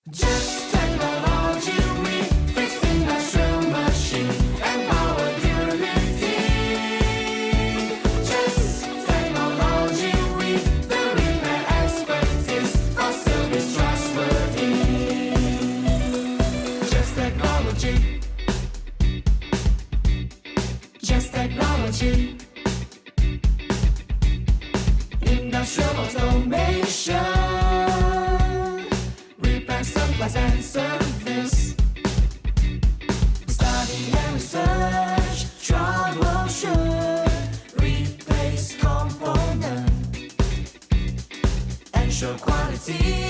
Just technology, we fix industrial machine and power durability. Just technology, we the repair expertise for service trustworthy. Just technology. Just technology. Industrial automation. Supplies and service. Study and research, troubleshoot, replace component, ensure quality.